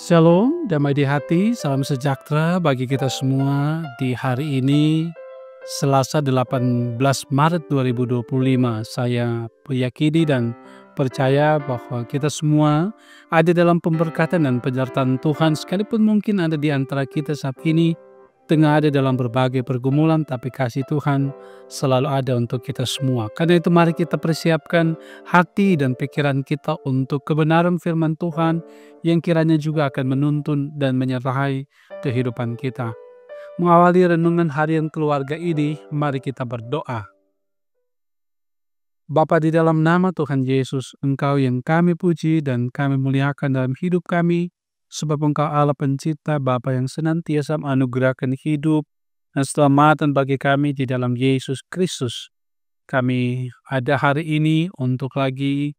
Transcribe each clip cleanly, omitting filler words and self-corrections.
Shalom, damai di hati, salam sejahtera bagi kita semua di hari ini, Selasa 18 Maret 2025. Saya meyakini dan percaya bahwa kita semua ada dalam pemberkatan dan penyertaan Tuhan, sekalipun mungkin ada di antara kita saat ini tengah ada dalam berbagai pergumulan, tapi kasih Tuhan selalu ada untuk kita semua. Karena itu mari kita persiapkan hati dan pikiran kita untuk kebenaran firman Tuhan yang kiranya juga akan menuntun dan menyertai kehidupan kita. Mengawali renungan harian keluarga ini, mari kita berdoa. Bapa, di dalam nama Tuhan Yesus, Engkau yang kami puji dan kami muliakan dalam hidup kami, sebab Engkau Allah pencipta, Bapa yang senantiasa menganugerahkan hidup dan keselamatan bagi kami di dalam Yesus Kristus. Kami ada hari ini untuk lagi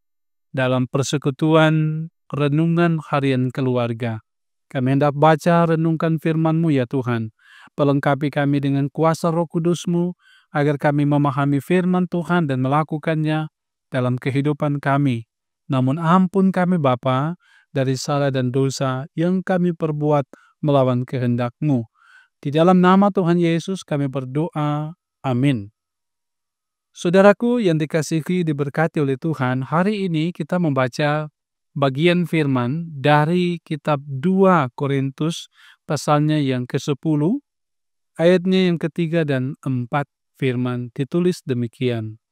dalam persekutuan renungan harian keluarga. Kami hendak baca renungkan firman-Mu ya Tuhan. Pelengkapi kami dengan kuasa Roh Kudus-Mu, agar kami memahami firman Tuhan dan melakukannya dalam kehidupan kami. Namun ampun kami Bapa dari salah dan dosa yang kami perbuat melawan kehendak-Mu. Di dalam nama Tuhan Yesus kami berdoa. Amin. Saudaraku yang dikasihi diberkati oleh Tuhan, hari ini kita membaca bagian firman dari kitab 2 Korintus pasalnya yang ke-10, ayatnya yang ketiga dan 4. Firman ditulis demikian.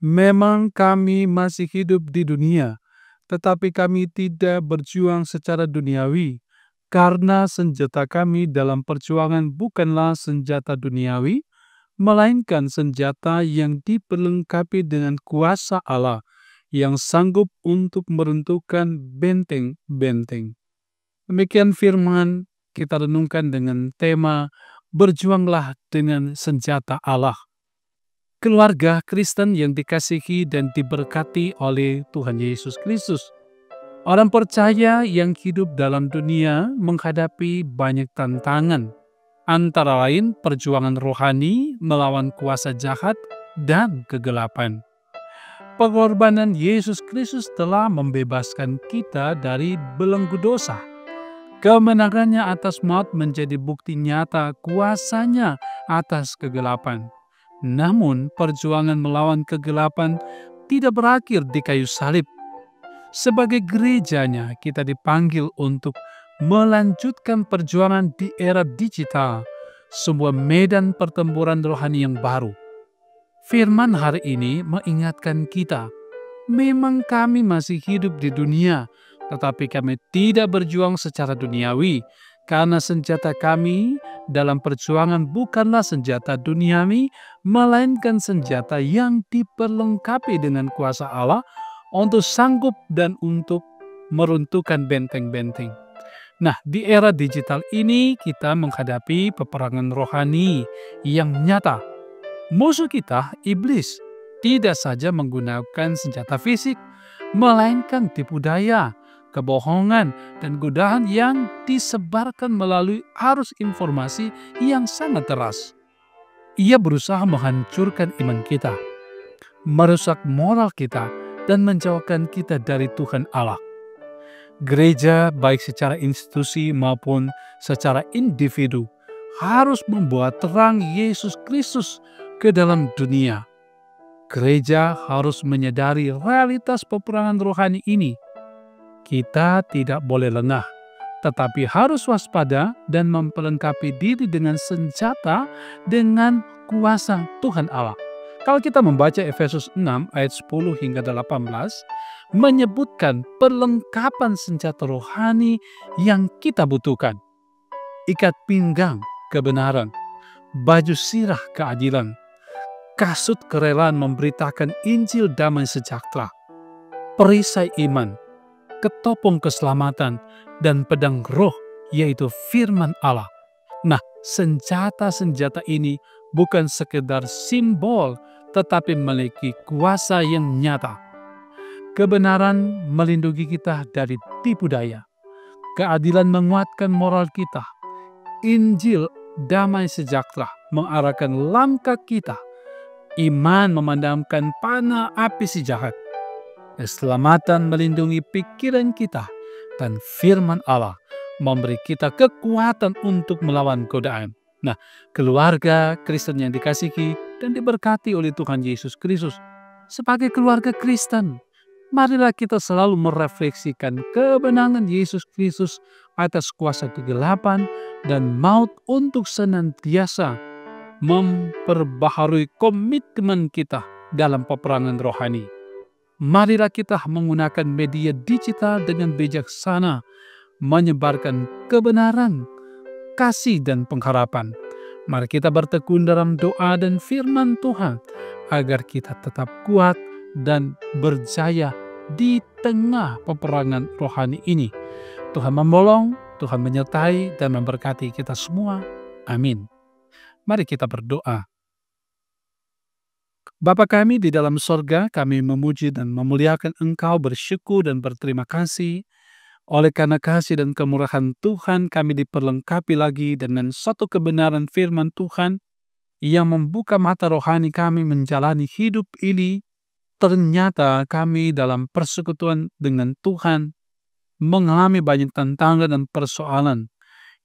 Memang kami masih hidup di dunia, tetapi kami tidak berjuang secara duniawi, karena senjata kami dalam perjuangan bukanlah senjata duniawi, melainkan senjata yang diperlengkapi dengan kuasa Allah, yang sanggup untuk meruntuhkan benteng-benteng. Demikian firman kita renungkan dengan tema berjuanglah dengan senjata Allah. Keluarga Kristen yang dikasihi dan diberkati oleh Tuhan Yesus Kristus. Orang percaya yang hidup dalam dunia menghadapi banyak tantangan, antara lain perjuangan rohani melawan kuasa jahat dan kegelapan. Pengorbanan Yesus Kristus telah membebaskan kita dari belenggu dosa. Kemenangannya atas maut menjadi bukti nyata kuasanya atas kegelapan. Namun, perjuangan melawan kegelapan tidak berakhir di kayu salib. Sebagai gerejanya, kita dipanggil untuk melanjutkan perjuangan di era digital, sebuah medan pertempuran rohani yang baru. Firman hari ini mengingatkan kita, memang kami masih hidup di dunia, tetapi kami tidak berjuang secara duniawi, karena senjata kami dalam perjuangan bukanlah senjata duniawi, melainkan senjata yang diperlengkapi dengan kuasa Allah untuk sanggup dan untuk meruntuhkan benteng-benteng. Nah, di era digital ini kita menghadapi peperangan rohani yang nyata. Musuh kita, iblis, tidak saja menggunakan senjata fisik, melainkan tipu daya, kebohongan, dan godaan yang disebarkan melalui arus informasi yang sangat deras. Ia berusaha menghancurkan iman kita, merusak moral kita, dan menjauhkan kita dari Tuhan Allah. Gereja, baik secara institusi maupun secara individu, harus membawa terang Yesus Kristus ke dalam dunia. Gereja harus menyadari realitas peperangan rohani ini. Kita tidak boleh lengah, tetapi harus waspada dan memperlengkapi diri dengan senjata dengan kuasa Tuhan Allah. Kalau kita membaca Efesus 6 ayat 10 hingga 18, menyebutkan perlengkapan senjata rohani yang kita butuhkan. Ikat pinggang kebenaran, baju sirah keadilan, kasut kerelaan memberitakan Injil damai sejahtera, perisai iman, ketopong keselamatan, dan pedang roh, yaitu firman Allah. Nah, senjata-senjata ini bukan sekedar simbol, tetapi memiliki kuasa yang nyata. Kebenaran melindungi kita dari tipu daya. Keadilan menguatkan moral kita. Injil damai sejahtera mengarahkan langkah kita. Iman memadamkan panah api si jahat. Keselamatan melindungi pikiran kita dan firman Allah memberi kita kekuatan untuk melawan godaan. Nah, keluarga Kristen yang dikasihi dan diberkati oleh Tuhan Yesus Kristus, sebagai keluarga Kristen, marilah kita selalu merefleksikan kebenangan Yesus Kristus atas kuasa kegelapan dan maut untuk senantiasa memperbaharui komitmen kita dalam peperangan rohani. Marilah kita menggunakan media digital dengan bijaksana, menyebarkan kebenaran, kasih, dan pengharapan. Mari kita bertekun dalam doa dan firman Tuhan agar kita tetap kuat dan berjaya di tengah peperangan rohani ini. Tuhan membolong, Tuhan menyertai dan memberkati kita semua. Amin. Mari kita berdoa. Bapa kami di dalam sorga, kami memuji dan memuliakan Engkau, bersyukur dan berterima kasih. Oleh karena kasih dan kemurahan Tuhan, kami diperlengkapi lagi dengan satu kebenaran firman Tuhan yang membuka mata rohani kami menjalani hidup ini. Ternyata kami dalam persekutuan dengan Tuhan mengalami banyak tantangan dan persoalan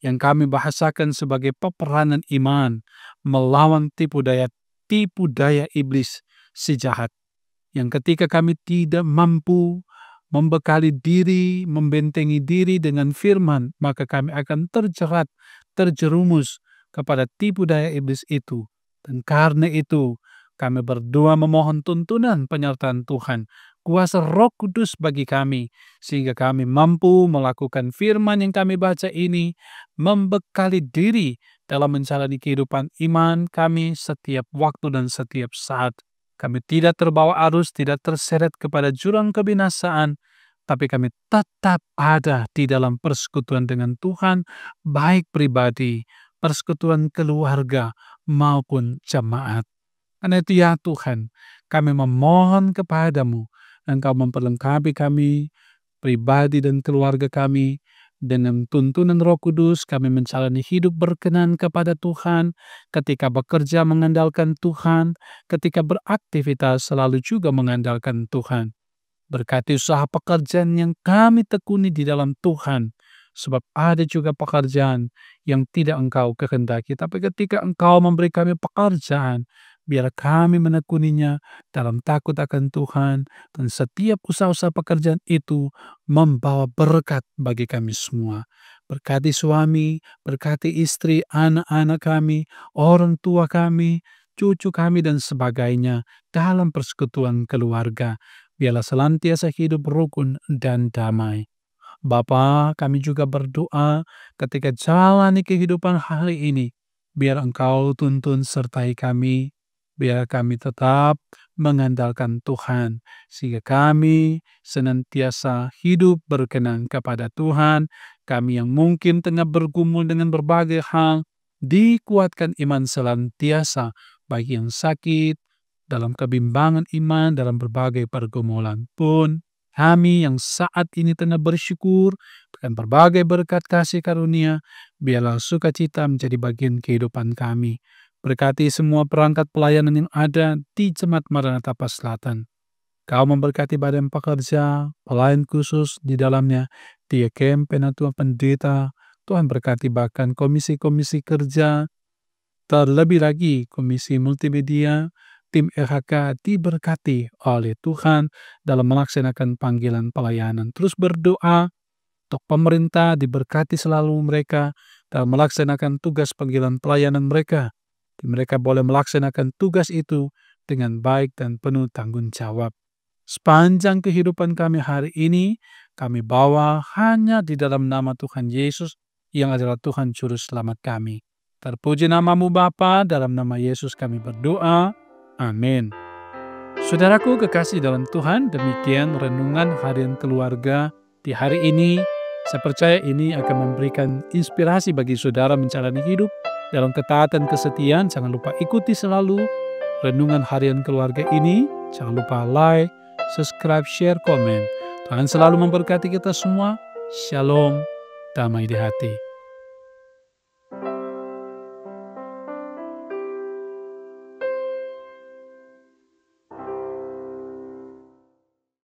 yang kami bahasakan sebagai peperangan iman melawan tipu daya iblis si jahat. Yang ketika kami tidak mampu membekali diri, membentengi diri dengan firman, maka kami akan terjerat, terjerumus kepada tipu daya iblis itu. Dan karena itu, kami berdoa memohon tuntunan penyertaan Tuhan, kuasa Roh Kudus bagi kami, sehingga kami mampu melakukan firman yang kami baca ini, membekali diri dalam menjalani kehidupan iman kami setiap waktu dan setiap saat. Kami tidak terbawa arus, tidak terseret kepada jurang kebinasaan, tapi kami tetap ada di dalam persekutuan dengan Tuhan, baik pribadi, persekutuan keluarga, maupun jemaat. Karena itu ya Tuhan, kami memohon kepadamu, Engkau memperlengkapi kami, pribadi dan keluarga kami, dengan tuntunan Roh Kudus. Kami menjalani hidup berkenan kepada Tuhan, ketika bekerja mengandalkan Tuhan, ketika beraktivitas selalu juga mengandalkan Tuhan. Berkati usaha pekerjaan yang kami tekuni di dalam Tuhan, sebab ada juga pekerjaan yang tidak Engkau kehendaki. Tapi ketika Engkau memberi kami pekerjaan, biar kami menekuninya dalam takut akan Tuhan, dan setiap usaha-usaha pekerjaan itu membawa berkat bagi kami semua. Berkati suami, berkati istri, anak-anak kami, orang tua kami, cucu kami, dan sebagainya dalam persekutuan keluarga. Biarlah senantiasa hidup rukun dan damai. Bapa, kami juga berdoa ketika jalani kehidupan hari ini, biar Engkau tuntun sertai kami, biar kami tetap mengandalkan Tuhan, sehingga kami senantiasa hidup berkenan kepada Tuhan. Kami yang mungkin tengah bergumul dengan berbagai hal, dikuatkan iman senantiasa bagi yang sakit, dalam kebimbangan iman, dalam berbagai pergumulan pun. Kami yang saat ini tengah bersyukur dengan berbagai berkat kasih karunia, biarlah sukacita menjadi bagian kehidupan kami. Berkati semua perangkat pelayanan yang ada di Jemaat Maranatha Selatan. Kau memberkati badan pekerja, pelayan khusus di dalamnya, diaken, penatua, pendeta. Tuhan berkati bahkan komisi-komisi kerja, terlebih lagi komisi multimedia, tim RHK diberkati oleh Tuhan dalam melaksanakan panggilan pelayanan. Terus berdoa untuk pemerintah, diberkati selalu mereka dalam melaksanakan tugas panggilan pelayanan mereka. Mereka boleh melaksanakan tugas itu dengan baik dan penuh tanggung jawab. Sepanjang kehidupan kami hari ini, kami bawa hanya di dalam nama Tuhan Yesus yang adalah Tuhan Juru Selamat kami. Terpuji namamu Bapa, dalam nama Yesus kami berdoa. Amin. Saudaraku kekasih dalam Tuhan, demikian renungan harian keluarga di hari ini. Saya percaya ini akan memberikan inspirasi bagi saudara menjalani hidup dalam ketaatan kesetiaan. Jangan lupa ikuti selalu renungan harian keluarga ini. Jangan lupa like, subscribe, share, komen. Tuhan selalu memberkati kita semua. Shalom, damai di hati.